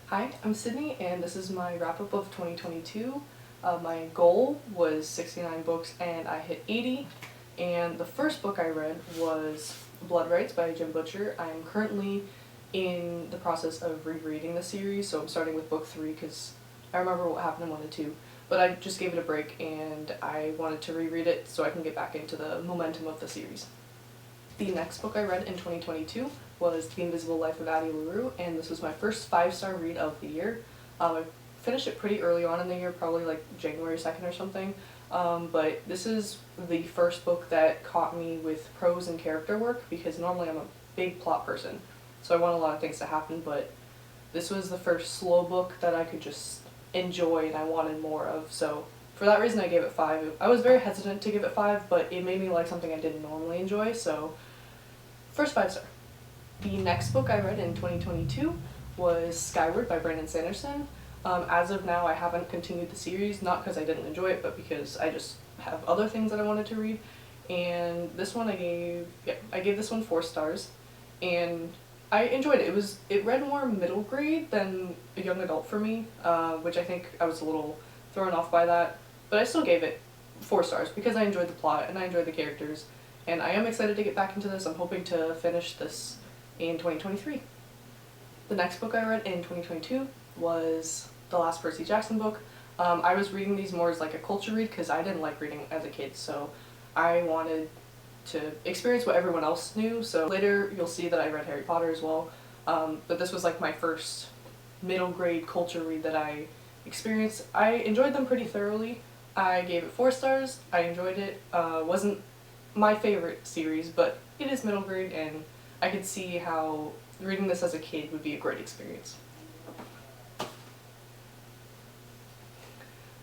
Hi, I'm Sydney, and this is my wrap-up of 2022. My goal was 69 books, and I hit 80. And the first book I read was Blood Rights by Jim Butcher. I am currently in the process of rereading the series, so I'm starting with book 3 because I remember what happened in 1 and 2. But I just gave it a break, and I wanted to reread it so I can get back into the momentum of the series. The next book I read in 2022 was The Invisible Life of Addie LaRue, and this was my first 5-star read of the year. I finished it pretty early on in the year, probably like January 2nd or something, but this is the first book that caught me with prose and character work, because normally I'm a big plot person, so I want a lot of things to happen, but this was the first slow book that I could just enjoy and I wanted more of, so for that reason I gave it 5. I was very hesitant to give it 5, but it made me like something I didn't normally enjoy, so first 5-star. The next book I read in 2022 was Skyward by Brandon Sanderson. As of now, I haven't continued the series, not because I didn't enjoy it, but because I just have other things that I wanted to read. And this one I gave this one 4 stars, and I enjoyed it. It read more middle grade than a young adult for me, which I think I was a little thrown off by that. But I still gave it 4 stars because I enjoyed the plot and I enjoyed the characters. And I am excited to get back into this. I'm hoping to finish this in 2023. The next book I read in 2022 was the last Percy Jackson book. I was reading these more as like a culture read because I didn't like reading as a kid, so I wanted to experience what everyone else knew. So later you'll see that I read Harry Potter as well, but this was like my first middle grade culture read that I experienced. I enjoyed them pretty thoroughly. I gave it 4 stars. I enjoyed it. Wasn't my favorite series, but it is middle grade, and I could see how reading this as a kid would be a great experience.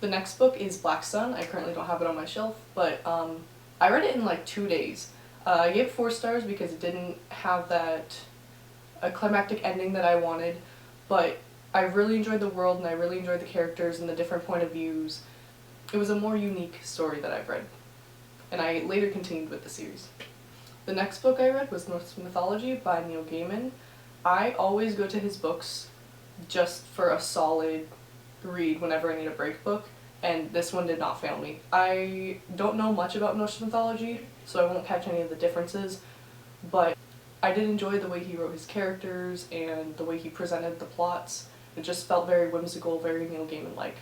The next book is Black Sun. I currently don't have it on my shelf, but I read it in like 2 days. I gave it 4 stars because it didn't have a climactic ending that I wanted, but I really enjoyed the world and I really enjoyed the characters and the different point of views. It was a more unique story that I've read, and I later continued with the series. The next book I read was Norse Mythology by Neil Gaiman. I always go to his books just for a solid read whenever I need a break book, and this one did not fail me. I don't know much about Norse mythology, so I won't catch any of the differences, but I did enjoy the way he wrote his characters and the way he presented the plots. It just felt very whimsical, very Neil Gaiman-like.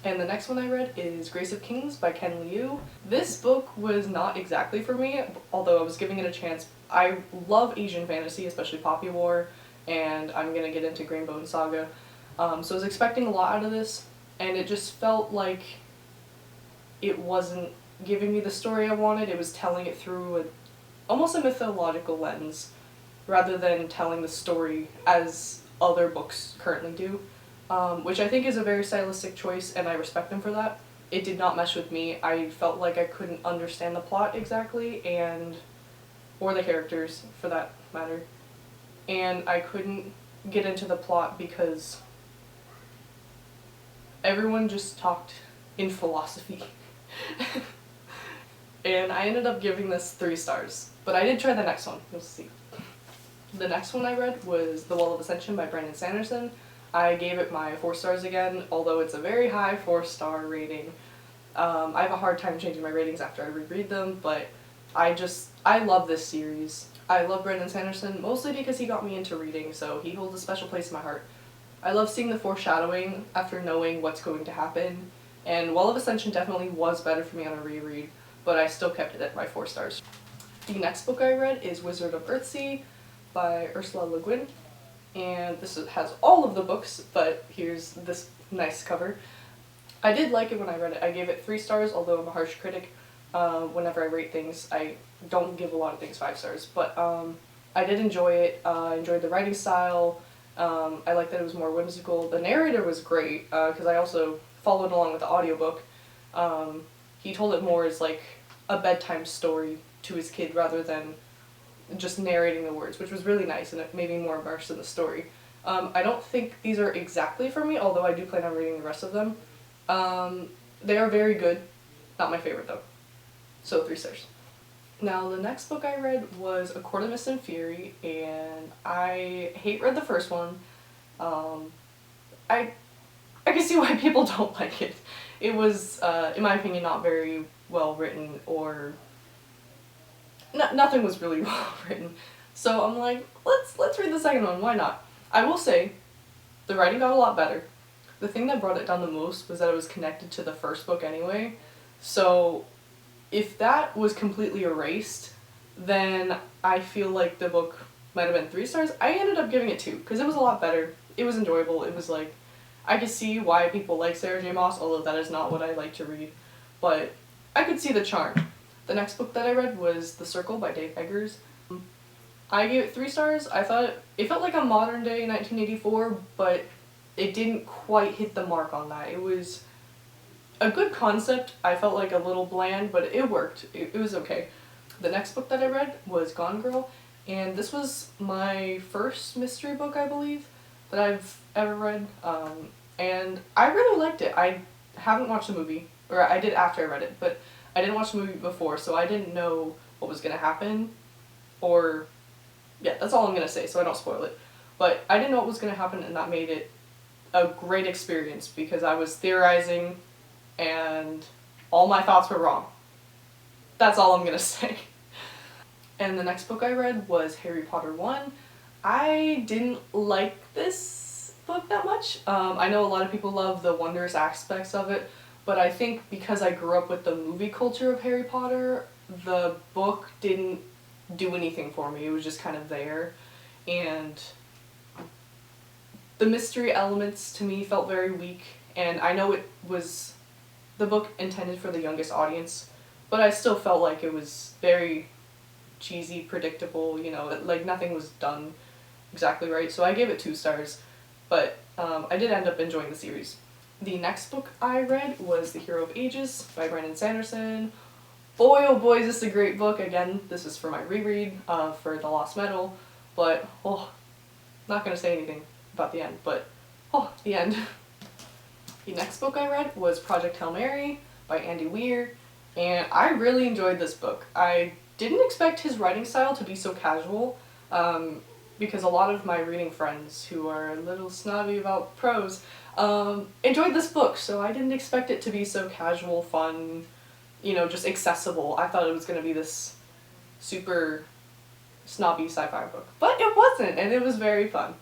And the next one I read is Grace of Kings by Ken Liu. This book was not exactly for me, although I was giving it a chance. I love Asian fantasy, especially Poppy War, and I'm gonna get into Greenbone Saga. So I was expecting a lot out of this, and it just felt like it wasn't giving me the story I wanted. It was telling it through almost a mythological lens, rather than telling the story as other books currently do. Which I think is a very stylistic choice, and I respect them for that. It did not mesh with me. I felt like I couldn't understand the plot exactly, or the characters for that matter, and I couldn't get into the plot because everyone just talked in philosophy. And I ended up giving this 3 stars, but I did try the next one, you'll see. The next one I read was The Wall of Ascension by Brandon Sanderson. I gave it my 4 stars again, although it's a very high 4-star rating. I have a hard time changing my ratings after I reread them, but I love this series. I love Brandon Sanderson mostly because he got me into reading, so he holds a special place in my heart. I love seeing the foreshadowing after knowing what's going to happen, and Wall of Ascension definitely was better for me on a reread, but I still kept it at my 4 stars. The next book I read is Wizard of Earthsea by Ursula Le Guin. And this has all of the books, but here's this nice cover. I did like it when I read it. I gave it 3 stars, although I'm a harsh critic. Whenever I rate things, I don't give a lot of things 5 stars, but I did enjoy it. I enjoyed the writing style. I liked that it was more whimsical. The narrator was great, because I also followed along with the audiobook. He told it more as like a bedtime story to his kid rather than just narrating the words, which was really nice, and it made me more immersed in the story. I don't think these are exactly for me, although I do plan on reading the rest of them. They are very good. Not my favorite though. So 3 stars. Now the next book I read was A Court of Mist and Fury, and I read the first one. I can see why people don't like it. It was, in my opinion, not very well written, or nothing was really well written. So I'm like, let's read the second one. Why not? I will say, the writing got a lot better. The thing that brought it down the most was that it was connected to the first book anyway. So if that was completely erased, then I feel like the book might have been 3 stars. I ended up giving it 2 because it was a lot better. It was enjoyable. It was like, I could see why people like Sarah J Maas, although that is not what I like to read. But I could see the charm. The next book that I read was The Circle by Dave Eggers. I gave it 3 stars. I thought it felt like a modern day 1984, but it didn't quite hit the mark on that. It was a good concept. I felt like a little bland, but it worked. It was okay. The next book that I read was Gone Girl, and this was my first mystery book, I believe, that I've ever read, and I really liked it. I haven't watched the movie, or I did after I read it, but I didn't watch the movie before, so I didn't know what was going to happen, or, yeah, that's all I'm going to say, so I don't spoil it. But I didn't know what was going to happen, and that made it a great experience, because I was theorizing, and all my thoughts were wrong. That's all I'm going to say. And the next book I read was Harry Potter 1. I didn't like this book that much. I know a lot of people love the wondrous aspects of it, but I think because I grew up with the movie culture of Harry Potter, the book didn't do anything for me. It was just kind of there, and the mystery elements to me felt very weak, and I know it was the book intended for the youngest audience, but I still felt like it was very cheesy, predictable, you know, like nothing was done exactly right, so I gave it 2 stars, but I did end up enjoying the series. The next book I read was The Hero of Ages by Brandon Sanderson. Boy, oh boy, is this a great book. Again, this is for my reread for The Lost Metal, but, not going to say anything about the end, but, the end. The next book I read was Project Hail Mary by Andy Weir, and I really enjoyed this book. I didn't expect his writing style to be so casual, because a lot of my reading friends who are a little snobby about prose enjoyed this book, so I didn't expect it to be so casual, fun, you know, just accessible. I thought it was going to be this super snobby sci-fi book, but it wasn't, and it was very fun.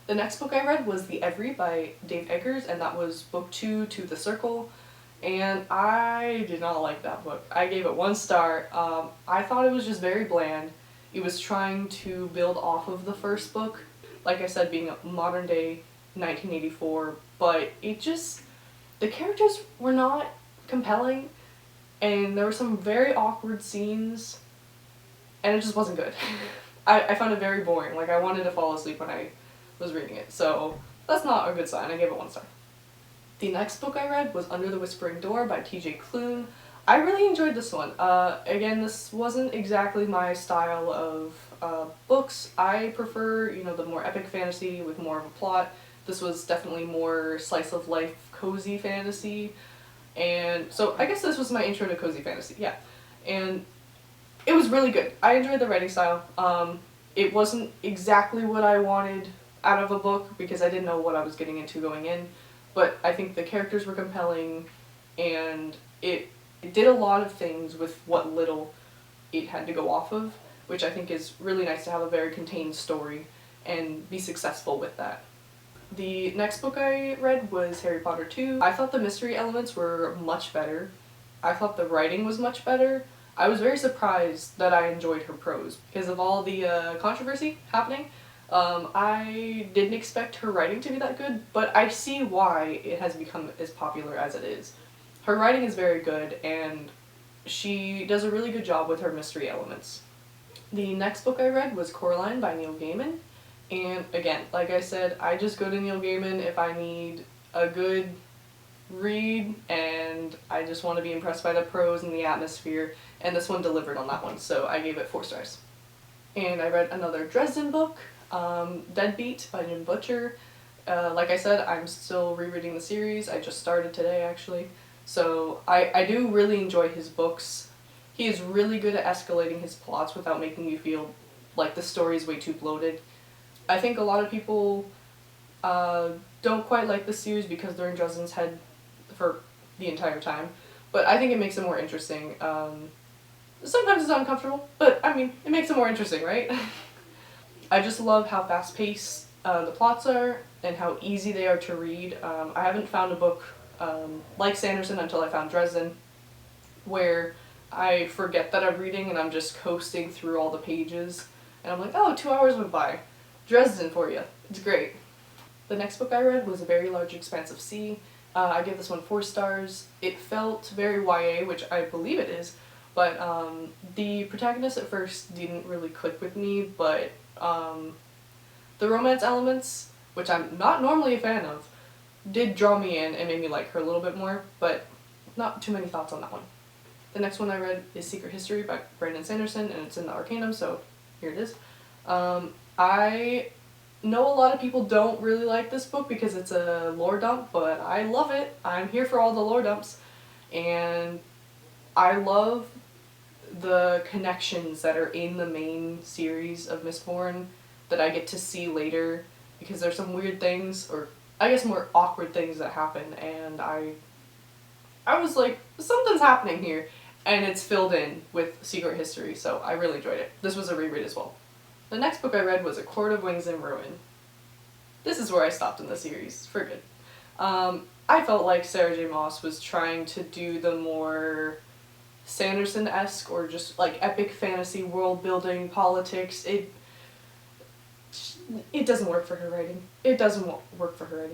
The next book I read was The Every by Dave Eggers, and that was book 2 to The Circle, and I did not like that book. I gave it 1 star. I thought it was just very bland. It was trying to build off of the first book, like I said, being a modern day 1984, but it just, the characters were not compelling, and there were some very awkward scenes, and it just wasn't good. I found it very boring. Like, I wanted to fall asleep when I was reading it, so that's not a good sign. I gave it 1 star. The next book I read was Under the Whispering Door by T.J. Klune. I really enjoyed this one. Again, this wasn't exactly my style of books. I prefer, you know, the more epic fantasy with more of a plot. This was definitely more slice of life, cozy fantasy, and so I guess this was my intro to cozy fantasy, yeah. And it was really good. I enjoyed the writing style. It wasn't exactly what I wanted out of a book because I didn't know what I was getting into going in, but I think the characters were compelling, and it did a lot of things with what little it had to go off of, which I think is really nice to have a very contained story and be successful with that. The next book I read was Harry Potter 2. I thought the mystery elements were much better. I thought the writing was much better. I was very surprised that I enjoyed her prose because of all the controversy happening. I didn't expect her writing to be that good, but I see why it has become as popular as it is. Her writing is very good, and she does a really good job with her mystery elements. The next book I read was Coraline by Neil Gaiman, and again, like I said, I just go to Neil Gaiman if I need a good read and I just want to be impressed by the prose and the atmosphere, and this one delivered on that one, so I gave it 4 stars. And I read another Dresden book, Deadbeat by Jim Butcher. Like I said, I'm still rereading the series. I just started today, actually. So I do really enjoy his books. He is really good at escalating his plots without making you feel like the story is way too bloated. I think a lot of people Don't quite like the series because they're in Dresden's head for the entire time, but I think it makes it more interesting. Sometimes it's uncomfortable, but I mean, it makes it more interesting, right? I just love how fast-paced the plots are and how easy they are to read. I haven't found a book like Sanderson until I found Dresden, where I forget that I'm reading and I'm just coasting through all the pages, and I'm like, oh, 2 hours went by. Dresden for you. It's great. The next book I read was A Very Large Expanse of Sea. I gave this one 4 stars. It felt very YA, which I believe it is, but the protagonist at first didn't really click with me, but the romance elements, which I'm not normally a fan of, did draw me in and made me like her a little bit more, but not too many thoughts on that one. The next one I read is Secret History by Brandon Sanderson, and it's in the Arcanum, so here it is. I know a lot of people don't really like this book because it's a lore dump, but I love it. I'm here for all the lore dumps, and I love the connections that are in the main series of Mistborn that I get to see later, because there's some weird things, or I guess more awkward things that happen, and I was like, something's happening here, and it's filled in with Secret History, so I really enjoyed it. This was a reread as well. The next book I read was A Court of Wings and Ruin. This is where I stopped in the series, for good. I felt like Sarah J. Maas was trying to do the more Sanderson-esque or just like epic fantasy world building politics. It doesn't work for her writing. It doesn't work for her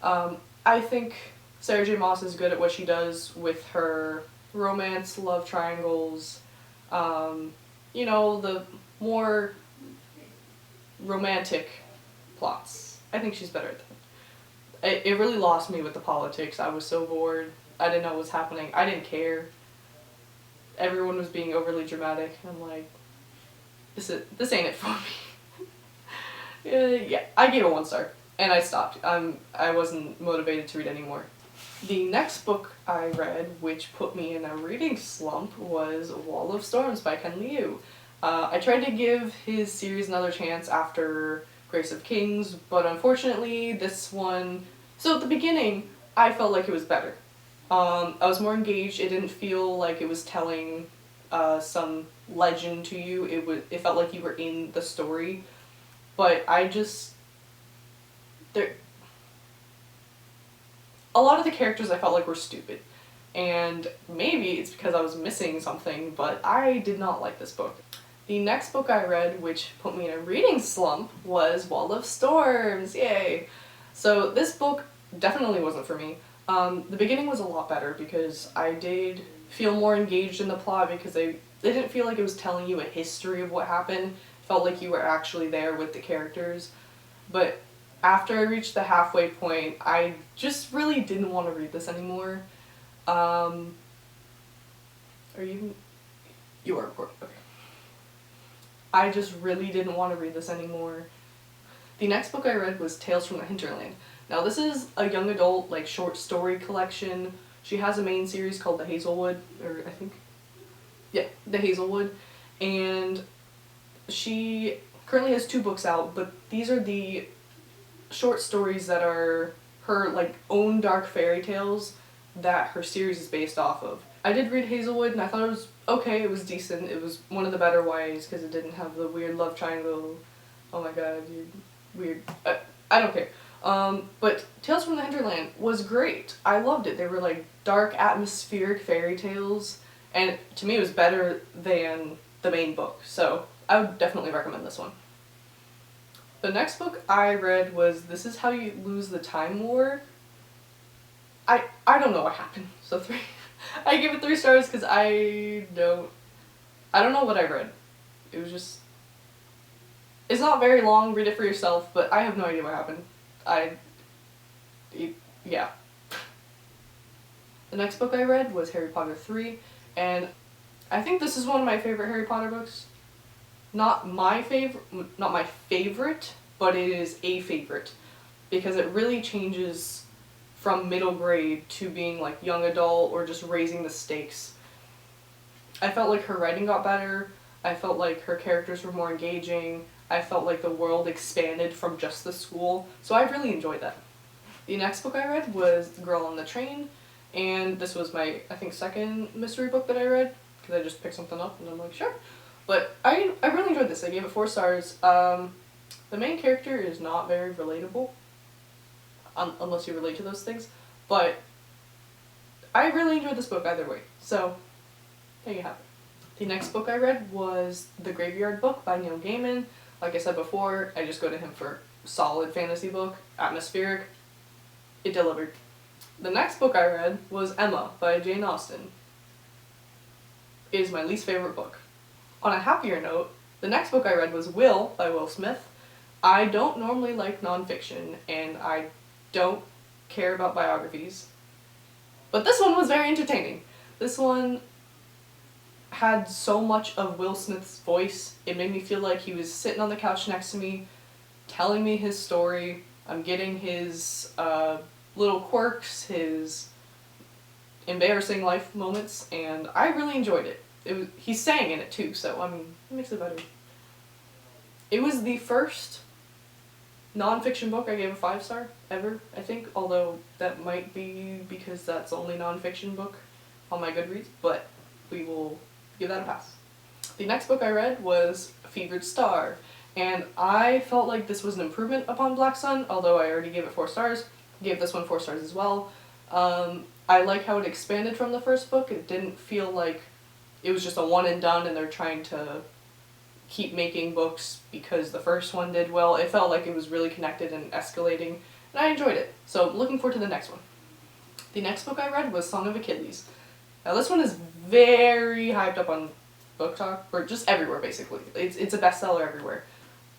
writing. I think Sarah J. Maas is good at what she does with her romance, love triangles, you know, the more romantic plots. I think she's better at that. It really lost me with the politics. I was so bored. I didn't know what was happening. I didn't care. Everyone was being overly dramatic. I'm like, this ain't it for me. Yeah, I gave it 1 star, and I stopped. I wasn't motivated to read anymore. The next book I read, which put me in a reading slump, was Wall of Storms by Ken Liu. I tried to give his series another chance after Grace of Kings, but unfortunately this one... So at the beginning, I felt like it was better. I was more engaged. It didn't feel like it was telling some legend to you. It felt like you were in the story. But I just... A lot of the characters I felt like were stupid. And maybe it's because I was missing something, but I did not like this book. The next book I read, which put me in a reading slump, was Wall of Storms. Yay! So this book definitely wasn't for me. The beginning was a lot better because I did feel more engaged in the plot because they didn't feel like it was telling you a history of what happened. It felt like you were actually there with the characters. But after I reached the halfway point, I just really didn't want to read this anymore. Are you... You are recording. Okay. I just really didn't want to read this anymore. The next book I read was Tales from the Hinterland. Now this is a young adult, like, short story collection. She has a main series called The Hazelwood, or I think... Yeah, The Hazelwood. And she currently has 2 books out, but these are the short stories that are her, like, own dark fairy tales that her series is based off of. I did read Hazelwood and I thought it was okay, it was decent. It was one of the better YAs because it didn't have the weird love triangle. Oh my god, you're weird. I don't care. But Tales from the Hinterland was great. I loved it. They were like dark, atmospheric fairy tales, and to me it was better than the main book, so I would definitely recommend this one. The next book I read was This Is How You Lose the Time War. I don't know what happened, so 3. I give it 3 stars because I don't know what I read. It was just... It's not very long, read it for yourself, but I have no idea what happened. Yeah. The next book I read was Harry Potter 3, and I think this is one of my favorite Harry Potter books. Not my favorite, but it is a favorite, because it really changes from middle grade to being like young adult or just raising the stakes. I felt like her writing got better. I felt like her characters were more engaging. I felt like the world expanded from just the school, so I really enjoyed that. The next book I read was The Girl on the Train, and this was my, I think, second mystery book that I read, because I just picked something up and I'm like, sure. But I really enjoyed this. I gave it 4 stars. The main character is not very relatable, unless you relate to those things, but I really enjoyed this book either way, so there you have it. The next book I read was The Graveyard Book by Neil Gaiman. Like I said before, I just go to him for solid fantasy book, atmospheric. It delivered. The next book I read was Emma by Jane Austen. It is my least favorite book. On a happier note, the next book I read was Will by Will Smith. I don't normally like nonfiction, and I don't care about biographies, but this one was very entertaining. This one had so much of Will Smith's voice. It made me feel like he was sitting on the couch next to me, telling me his story. I'm getting his little quirks, his embarrassing life moments, and I really enjoyed it. He sang in it too, so I mean, it makes it better. It was the first nonfiction book I gave a 5-star ever, I think, although that might be because that's the only nonfiction book on my Goodreads, but we will give that a pass. The next book I read was Fevered Star, and I felt like this was an improvement upon Black Sun, although I already gave it 4 stars. Gave this one 4 stars as well. I like how it expanded from the first book. It didn't feel like it was just a one and done and they're trying to keep making books because the first one did well. It felt like it was really connected and escalating, and I enjoyed it. So looking forward to the next one. The next book I read was Song of Achilles. Now this one is very hyped up on Book Talk, or just everywhere basically. It's a bestseller everywhere.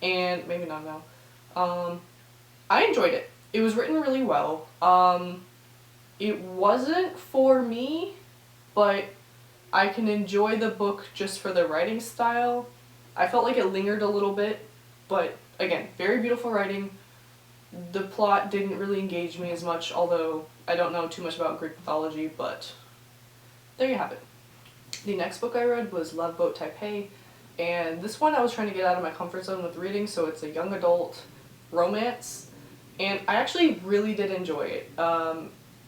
And maybe not now. I enjoyed it. It was written really well. It wasn't for me, but I can enjoy the book just for the writing style. I felt like it lingered a little bit, but again, very beautiful writing. The plot didn't really engage me as much, although I don't know too much about Greek mythology, but there you have it. The next book I read was Love Boat Taipei, and this one I was trying to get out of my comfort zone with reading, so it's a young adult romance, and I actually really did enjoy it.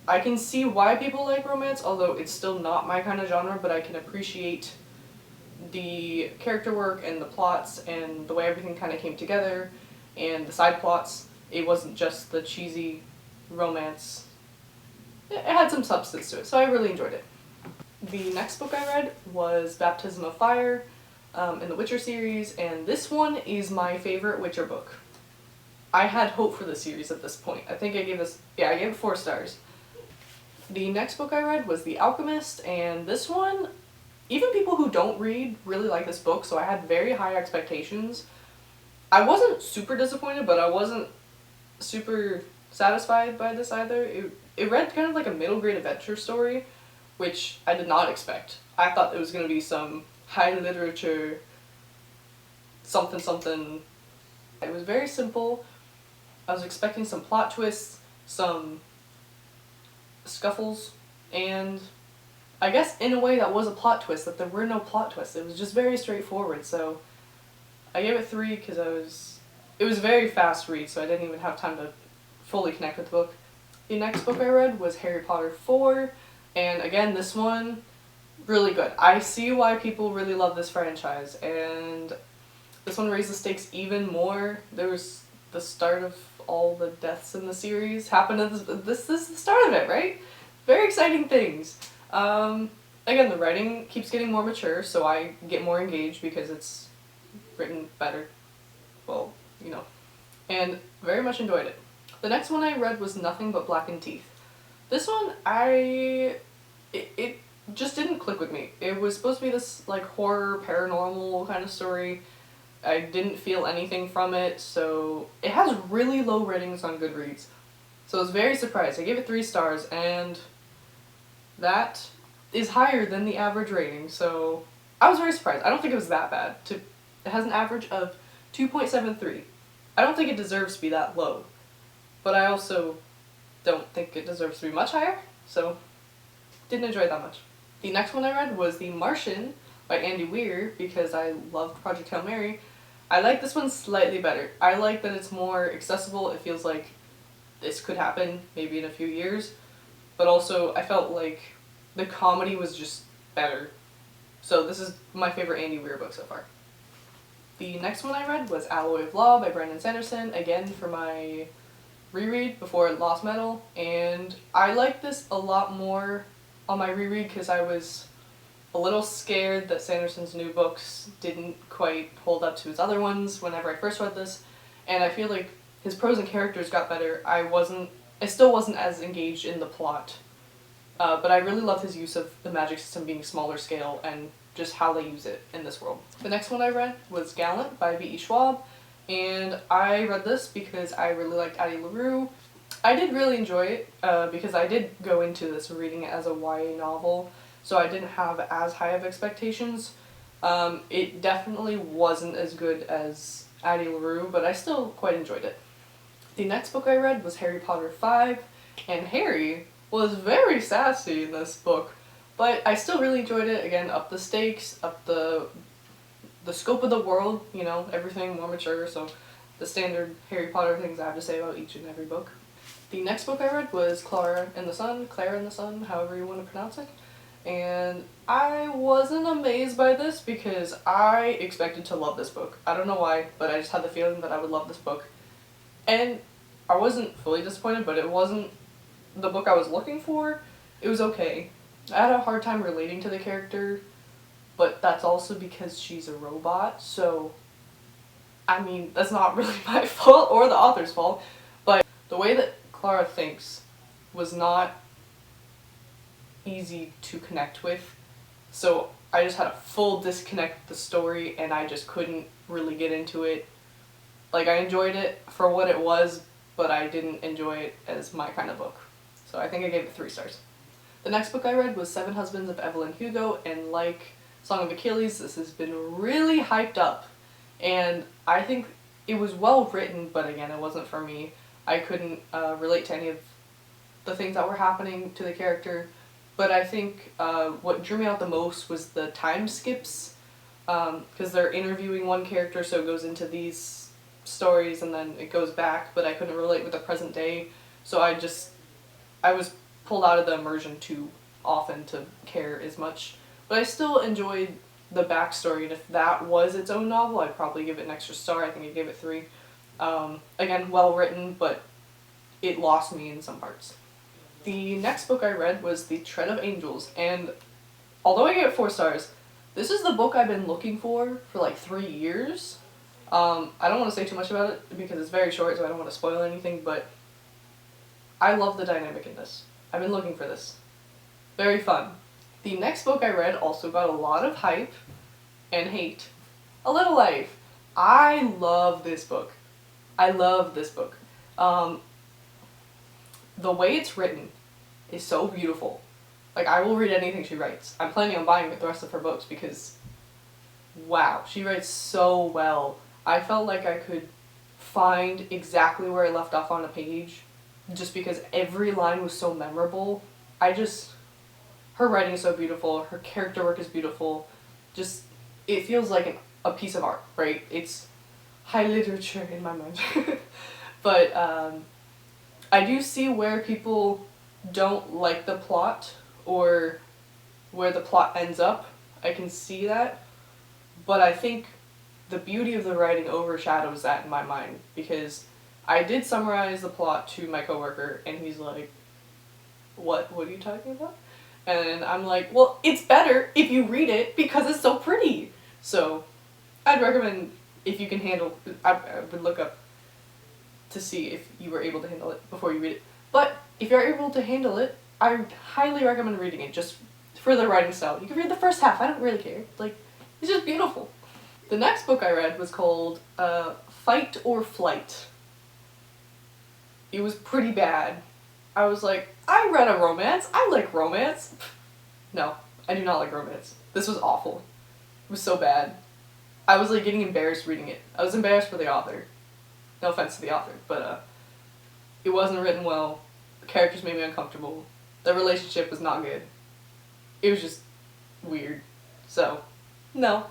I can see why people like romance, although it's still not my kind of genre, but I can appreciate the character work and the plots and the way everything kind of came together and the side plots. It wasn't just the cheesy romance. It had some substance to it, so I really enjoyed it. The next book I read was Baptism of Fire in the Witcher series, and this one is my favorite Witcher book. I had hope for the series at this point. I think I gave it 4 stars. The next book I read was The Alchemist, and this one, even people who don't read really like this book, so I had very high expectations. I wasn't super disappointed, but I wasn't super satisfied by this either. It read kind of like a middle grade adventure story, which I did not expect. I thought it was going to be some high literature something something. It was very simple. I was expecting some plot twists, some scuffles, and I guess in a way that was a plot twist, that there were no plot twists. It was just very straightforward, so I gave it 3 because it was a very fast read, so I didn't even have time to fully connect with the book. The next book I read was Harry Potter 4, and again, this one, really good. I see why people really love this franchise, and this one raised the stakes even more. There was the start of all the deaths in the series happened at this is the start of it, right? Very exciting things. Again, the writing keeps getting more mature, so I get more engaged because it's written better. Well, you know. And very much enjoyed it. The next one I read was Nothing But Blackened Teeth. This one, it just didn't click with me. It was supposed to be this, like, horror, paranormal kind of story. I didn't feel anything from it, so it has really low ratings on Goodreads. So I was very surprised. I gave it 3 stars, and that is higher than the average rating, so I was very surprised. I don't think it was that bad. It has an average of 2.73. I don't think it deserves to be that low, but I also don't think it deserves to be much higher, so didn't enjoy it that much. The next one I read was The Martian by Andy Weir, because I loved Project Hail Mary. I like this one slightly better. I like that it's more accessible. It feels like this could happen maybe in a few years. But also, I felt like the comedy was just better. So this is my favorite Andy Weir book so far. The next one I read was Alloy of Law by Brandon Sanderson, again for my reread before Lost Metal, and I liked this a lot more on my reread because I was a little scared that Sanderson's new books didn't quite hold up to his other ones whenever I first read this, and I feel like his prose and characters got better. I still wasn't as engaged in the plot, but I really love his use of the magic system being smaller scale and just how they use it in this world. The next one I read was Gallant by V.E. Schwab, and I read this because I really liked Addie LaRue. I did really enjoy it because I did go into this reading it as a YA novel, so I didn't have as high of expectations. It definitely wasn't as good as Addie LaRue, but I still quite enjoyed it. The next book I read was Harry Potter 5, and Harry was very sassy in this book, but I still really enjoyed it. Again, up the stakes, up the scope of the world, you know, everything more mature, so the standard Harry Potter things I have to say about each and every book. The next book I read was Claire and the Sun, however you want to pronounce it, and I wasn't amazed by this because I expected to love this book. I don't know why, but I just had the feeling that I would love this book. And I wasn't fully disappointed, but it wasn't the book I was looking for. It was okay. I had a hard time relating to the character, but that's also because she's a robot, so I mean, that's not really my fault or the author's fault, but the way that Clara thinks was not easy to connect with, so I just had a full disconnect with the story and I just couldn't really get into it. Like, I enjoyed it for what it was, but I didn't enjoy it as my kind of book. So I think I gave it 3 stars. The next book I read was Seven Husbands of Evelyn Hugo, and like Song of Achilles, this has been really hyped up. And I think it was well written, but again, it wasn't for me. I couldn't relate to any of the things that were happening to the character. But I think what drew me out the most was the time skips, because they're interviewing one character, so it goes into these stories and then it goes back, but I couldn't relate with the present day, so I was pulled out of the immersion too often to care as much. But I still enjoyed the backstory, and if that was its own novel, I'd probably give it an extra star. I think I gave it 3. Again, well written, but it lost me in some parts. The next book I read was The Tread of Angels, and although I gave it 4 stars, this is the book I've been looking for like 3 years. I don't want to say too much about it because it's very short, so I don't want to spoil anything, but I love the dynamic in this. I've been looking for this. Very fun. The next book I read also got a lot of hype and hate. A Little Life. I love this book. I love this book. The way it's written is so beautiful. Like, I will read anything she writes. I'm planning on buying the rest of her books because, wow, she writes so well. I felt like I could find exactly where I left off on a page just because every line was so memorable. Her writing is so beautiful, her character work is beautiful, just, it feels like a piece of art, right? It's high literature in my mind. But I do see where people don't like the plot or where the plot ends up. I can see that, but I think the beauty of the writing overshadows that in my mind, because I did summarize the plot to my coworker and he's like, what are you talking about? And I'm like, well, it's better if you read it because it's so pretty. So I'd recommend, if you can handle, I would look up to see if you were able to handle it before you read it. But if you're able to handle it, I highly recommend reading it just for the writing style. You can read the first half, I don't really care. Like, it's just beautiful. The next book I read was called Fight or Flight. It was pretty bad. I was like, I read a romance. I like romance. No, I do not like romance. This was awful. It was so bad. I was like getting embarrassed reading it. I was embarrassed for the author. No offense to the author, but it wasn't written well. The characters made me uncomfortable. The relationship was not good. It was just weird. So, no.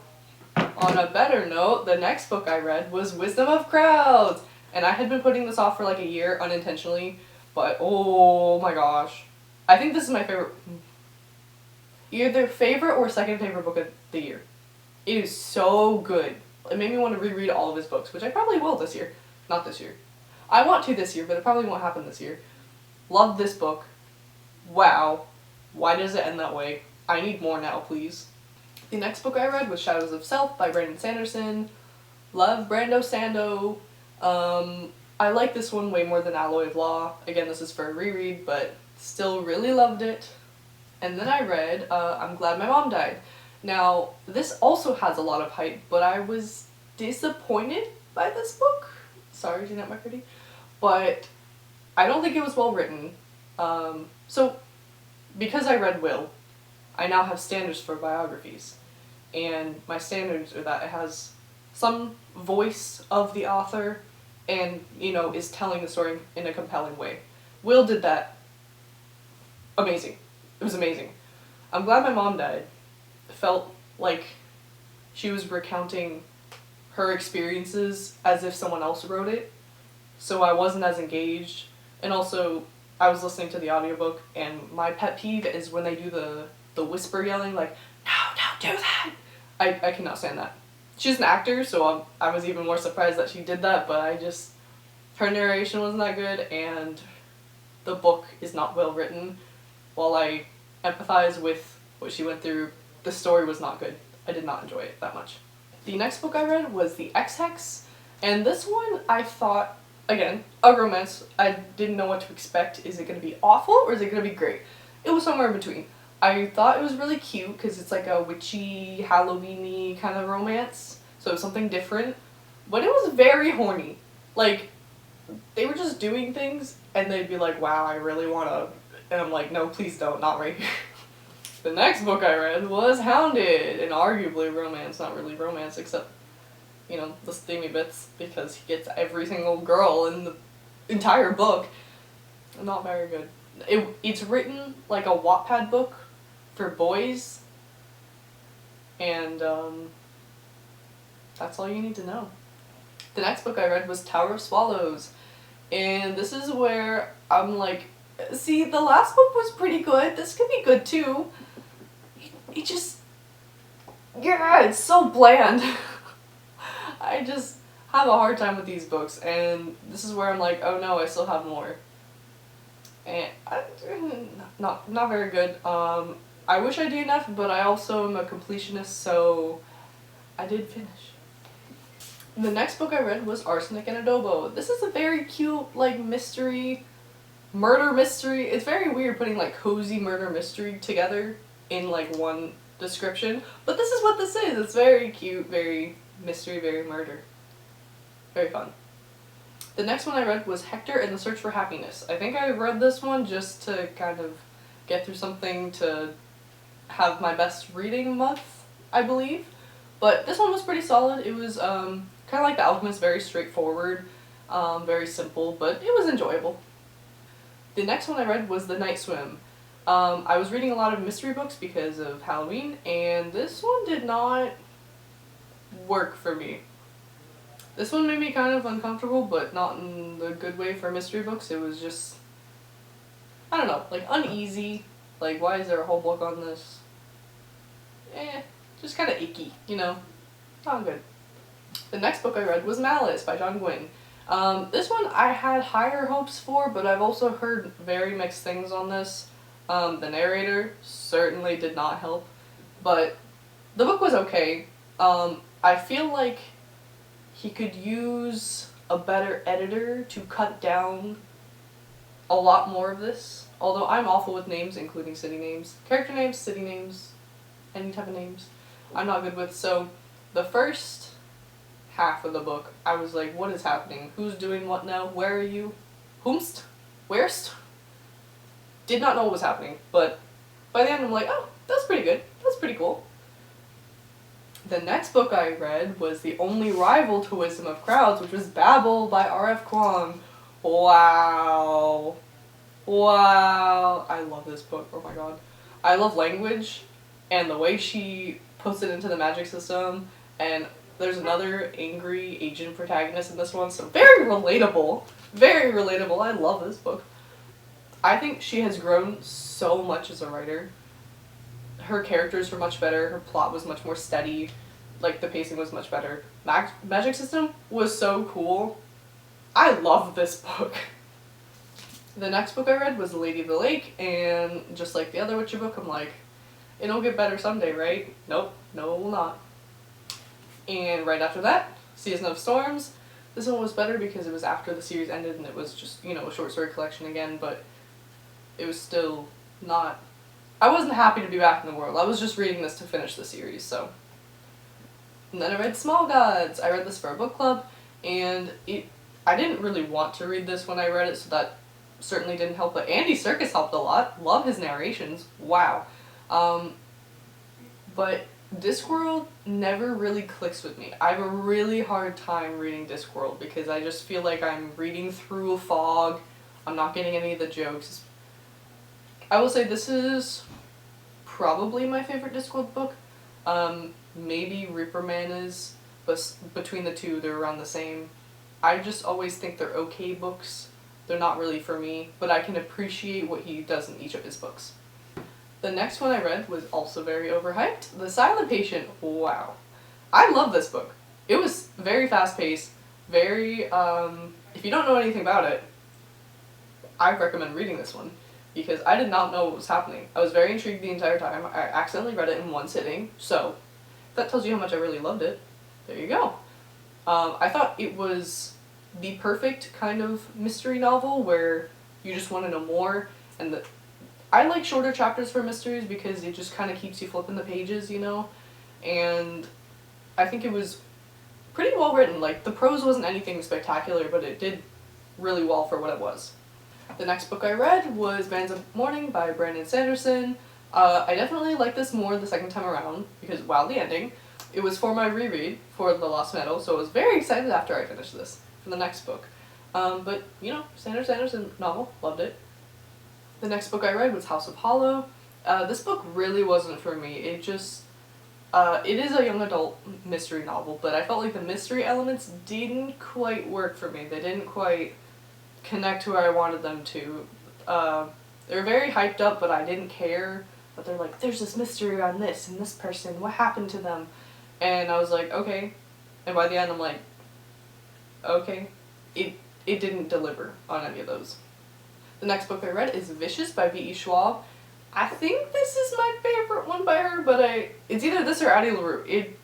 On a better note, the next book I read was Wisdom of Crowds. And I had been putting this off for like a year unintentionally, but oh my gosh. I think this is my favorite, either favorite or second favorite book of the year. It is so good. It made me want to reread all of his books, which I probably will this year. Not this year. I want to this year, but it probably won't happen this year. Love this book. Wow. Why does it end that way? I need more now, please. The next book I read was Shadows of Self by Brandon Sanderson. Love Brando Sando. I like this one way more than Alloy of Law. Again, this is for a reread, but still really loved it. And then I read I'm Glad My Mom Died. Now, this also has a lot of hype, but I was disappointed by this book. Sorry, Jeanette McCurdy. But I don't think it was well written. So, because I read Will, I now have standards for biographies. And my standards are that it has some voice of the author and, you know, is telling the story in a compelling way. Will did that. Amazing. It was amazing. I'm Glad My Mom Died. It felt like she was recounting her experiences as if someone else wrote it. So I wasn't as engaged. And also, I was listening to the audiobook, and my pet peeve is when they do the whisper yelling, like, no, don't do that. I cannot stand that. She's an actor, so I was even more surprised that she did that, but her narration wasn't that good, and the book is not well written. While I empathize with what she went through, the story was not good. I did not enjoy it that much. The next book I read was The Ex-Hex, and this one I thought, again, a romance. I didn't know what to expect. Is it going to be awful or is it going to be great? It was somewhere in between. I thought it was really cute because it's like a witchy, Halloween-y kind of romance, so something different, but it was very horny. Like, they were just doing things and they'd be like, wow, I really want to, and I'm like, no, please don't, not right here. The next book I read was Hounded, and arguably romance, not really romance, except, you know, the steamy bits, because he gets every single girl in the entire book. Not very good. It's written like a Wattpad book for boys, and that's all you need to know. The next book I read was Tower of Swallows, and this is where I'm like, see, the last book was pretty good, this could be good too. It just, yeah, it's so bland. I just have a hard time with these books, and this is where I'm like, oh no, I still have more. And not very good. I wish I did enough, but I also am a completionist, so I did finish. The next book I read was Arsenic and Adobo. This is a very cute, like, murder mystery. It's very weird putting, like, cozy murder mystery together in, like, one description, but this is what this is. It's very cute, very mystery, very murder. Very fun. The next one I read was Hector and the Search for Happiness. I think I read this one just to kind of get through something to have my best reading month, I believe. But this one was pretty solid. It was kind of like The Alchemist, very straightforward, very simple, but it was enjoyable. The next one I read was The Night Swim. I was reading a lot of mystery books because of Halloween, and this one did not work for me. This one made me kind of uncomfortable, but not in the good way for mystery books. It was just, I don't know, like uneasy. Like, why is there a whole book on this? Just kind of icky, you know? Not good. The next book I read was Malice by John Gwynne. This one I had higher hopes for, but I've also heard very mixed things on this. The narrator certainly did not help, but the book was okay. I feel like he could use a better editor to cut down a lot more of this. Although I'm awful with names, including city names. Character names, city names, any type of names, I'm not good with. So the first half of the book, I was like, what is happening? Who's doing what now? Where are you? Whomst? Where'st? Did not know what was happening, but by the end I'm like, oh, that's pretty good. That's pretty cool. The next book I read was the only rival to Wisdom of Crowds, which was Babel by R.F. Kuang. Wow. Wow. I love this book. Oh my god. I love language, and the way she puts it into the magic system, And there's another angry Asian protagonist in this one, so very relatable. Very relatable. I love this book. I think she has grown so much as a writer. Her characters were much better, her plot was much more steady, like the pacing was much better. Magic system was so cool. I love this book. The next book I read was The Lady of the Lake, and just like the other Witcher book, I'm like, it'll get better someday, right? Nope, no it will not. And right after that, Season of Storms. This one was better because it was after the series ended and it was just, you know, a short story collection again, but it was still not... I wasn't happy to be back in the world. I was just reading this to finish the series, so... And then I read Small Gods. I read this for a book club, and I didn't really want to read this when I read it, so that certainly didn't help, but Andy Serkis helped a lot. Love his narrations. Wow. But Discworld never really clicks with me. I have a really hard time reading Discworld because I just feel like I'm reading through a fog. I'm not getting any of the jokes. I will say this is probably my favorite Discworld book. Maybe Reaperman is, but between the two, they're around the same. I just always think they're okay books. They're not really for me, but I can appreciate what he does in each of his books. The next one I read was also very overhyped. The Silent Patient. Wow. I love this book. It was very fast-paced, very, if you don't know anything about it, I recommend reading this one, because I did not know what was happening. I was very intrigued the entire time. I accidentally read it in one sitting, so that tells you how much I really loved it. There you go. I thought it was the perfect kind of mystery novel where you just want to know more, and I like shorter chapters for mysteries because it just kind of keeps you flipping the pages, you know, and I think it was pretty well written. Like, the prose wasn't anything spectacular, but it did really well for what it was. The next book I read was Bands of Morning by Brandon Sanderson. I definitely liked this more the second time around because, wow, the ending. It was for my reread for The Lost Meadow, so I was very excited after I finished this for the next book. But, you know, Sanderson novel, loved it. The next book I read was House of Hollow. This book really wasn't for me. It just, it is a young adult mystery novel, but I felt like the mystery elements didn't quite work for me. They didn't quite connect to where I wanted them to. They were very hyped up, but I didn't care. But they're like, there's this mystery on this and this person, what happened to them? And I was like, okay. And by the end I'm like, okay. It didn't deliver on any of those. The next book I read is Vicious by V.E. Schwab. I think this is my favorite one by her, but it's either this or Addie LaRue.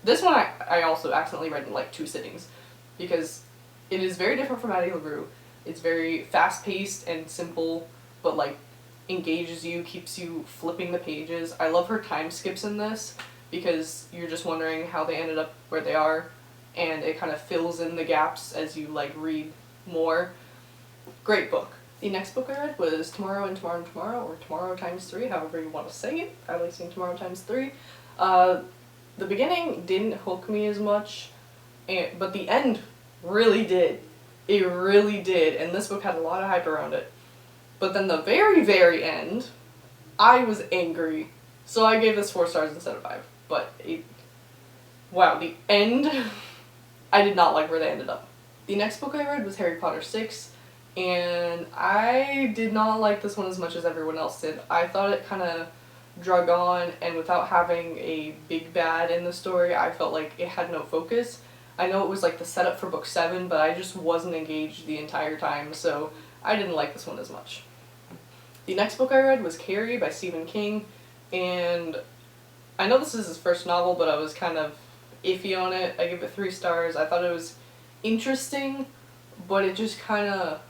This one I also accidentally read in like 2 sittings because it is very different from Addie LaRue. It's very fast-paced and simple, but like engages you, keeps you flipping the pages. I love her time skips in this because you're just wondering how they ended up where they are, and it kind of fills in the gaps as you like read more. Great book. The next book I read was Tomorrow and Tomorrow and Tomorrow, or Tomorrow times 3, however you want to say it. I like saying Tomorrow times 3. The beginning didn't hook me as much, but the end really did. It really did, and this book had a lot of hype around it. But then the very, very end, I was angry. So I gave this 4 stars instead of 5. But, wow, the end, I did not like where they ended up. The next book I read was Harry Potter 6. And I did not like this one as much as everyone else did. I thought it kind of drug on, and without having a big bad in the story, I felt like it had no focus. I know it was like the setup for book 7, but I just wasn't engaged the entire time, so I didn't like this one as much. The next book I read was Carrie by Stephen King, and I know this is his first novel, but I was kind of iffy on it. I gave it 3 stars. I thought it was interesting, but it just kind of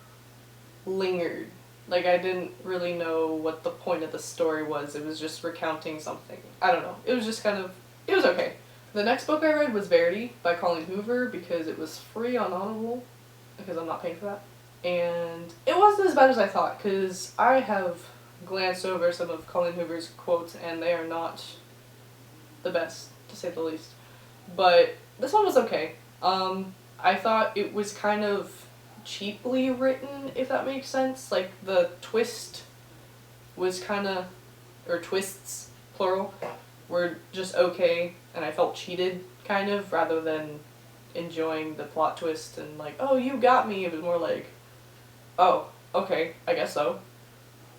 lingered. Like, I didn't really know what the point of the story was. It was just recounting something. I don't know. It was just kind of, it was okay. The next book I read was Verity by Colleen Hoover because it was free on Audible, because I'm not paying for that. And it wasn't as bad as I thought, because I have glanced over some of Colleen Hoover's quotes and they are not the best, to say the least. But this one was okay. I thought it was kind of cheaply written, if that makes sense. Like, the twist was kind of, or twists, plural, were just okay, and I felt cheated, kind of, rather than enjoying the plot twist and like, oh, you got me. It was more like, oh, okay, I guess so.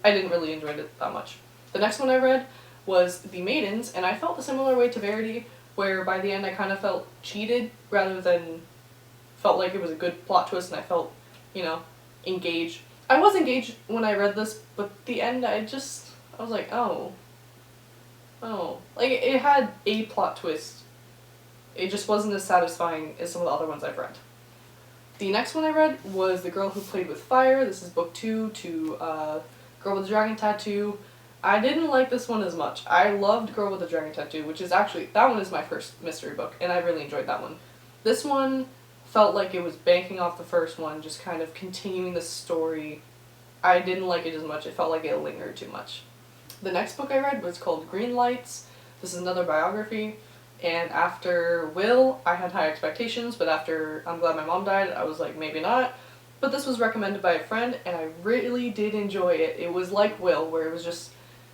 I didn't really enjoy it that much. The next one I read was The Maidens, and I felt a similar way to Verity, where by the end I kind of felt cheated rather than felt like it was a good plot twist, and I felt, you know, engaged. I was engaged when I read this, but the end I was like, oh. Like, it had a plot twist. It just wasn't as satisfying as some of the other ones I've read. The next one I read was The Girl Who Played with Fire. This is book 2 to Girl with a Dragon Tattoo. I didn't like this one as much. I loved Girl with a Dragon Tattoo, which is actually, that one is my first mystery book, and I really enjoyed that one. This one felt like it was banking off the first one, just kind of continuing the story. I didn't like it as much. It felt like it lingered too much. The next book I read was called Green Lights. This is another biography, and after Will, I had high expectations, but after I'm Glad My Mom Died, I was like, maybe not. But this was recommended by a friend, and I really did enjoy it. It was like Will, where it was just,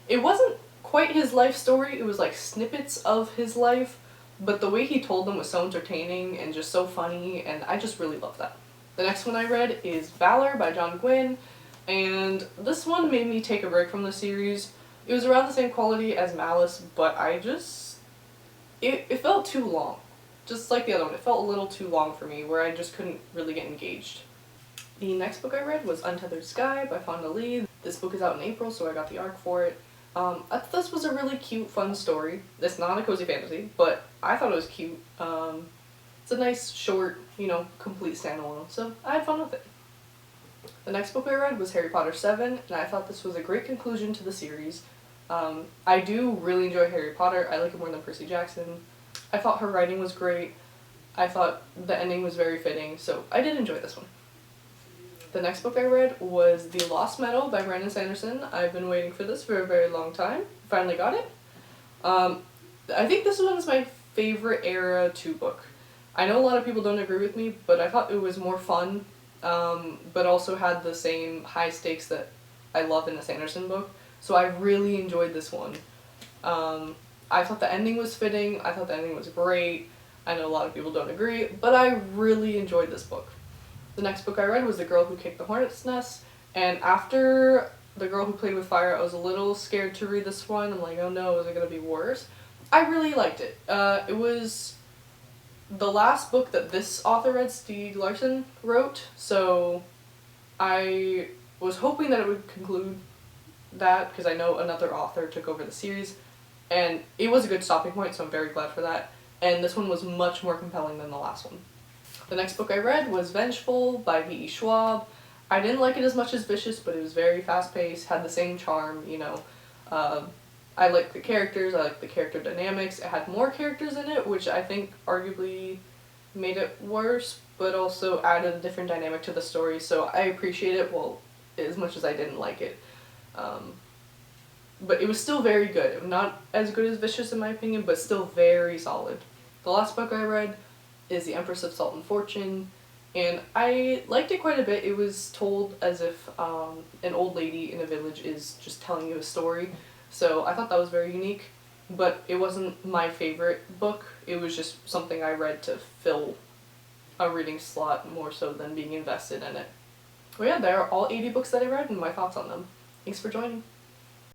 it wasn't quite his life story, it was like snippets of his life, but the way he told them was so entertaining and just so funny, and I just really loved that. The next one I read is Valor by John Gwynne, and this one made me take a break from the series. It was around the same quality as Malice, but it felt too long. Just like the other one, it felt a little too long for me, where I just couldn't really get engaged. The next book I read was Untethered Sky by Fonda Lee. This book is out in April, so I got the ARC for it. I thought this was a really cute, fun story. It's not a cozy fantasy, but I thought it was cute. It's a nice, short, complete standalone, so I had fun with it. The next book I read was Harry Potter 7, and I thought this was a great conclusion to the series. I do really enjoy Harry Potter. I like it more than Percy Jackson. I thought her writing was great. I thought the ending was very fitting, so I did enjoy this one. The next book I read was The Lost Meadow by Brandon Sanderson. I've been waiting for this for a very long time. Finally got it. I think this one is my favorite Era 2 book. I know a lot of people don't agree with me, but I thought it was more fun, but also had the same high stakes that I love in a Sanderson book. So I really enjoyed this one. I thought the ending was fitting. I thought the ending was great. I know a lot of people don't agree, but I really enjoyed this book. The next book I read was The Girl Who Kicked the Hornet's Nest, and after The Girl Who Played with Fire, I was a little scared to read this one. I'm like, oh no, is it going to be worse? I really liked it. It was the last book that this author read, Stieg Larsson, wrote, so I was hoping that it would conclude that, because I know another author took over the series, and it was a good stopping point, so I'm very glad for that. And this one was much more compelling than the last one. The next book I read was Vengeful by V.E. Schwab. I didn't like it as much as Vicious, but it was very fast-paced, had the same charm, I liked the characters, I liked the character dynamics. It had more characters in it, which I think arguably made it worse, but also added a different dynamic to the story, so I appreciate it, well, as much as I didn't like it. But it was still very good. Not as good as Vicious in my opinion, but still very solid. The last book I read is The Empress of Salt and Fortune, and I liked it quite a bit. It was told as if an old lady in a village is just telling you a story, so I thought that was very unique, but it wasn't my favorite book. It was just something I read to fill a reading slot more so than being invested in it. Well yeah, there are all 80 books that I read and my thoughts on them. Thanks for joining.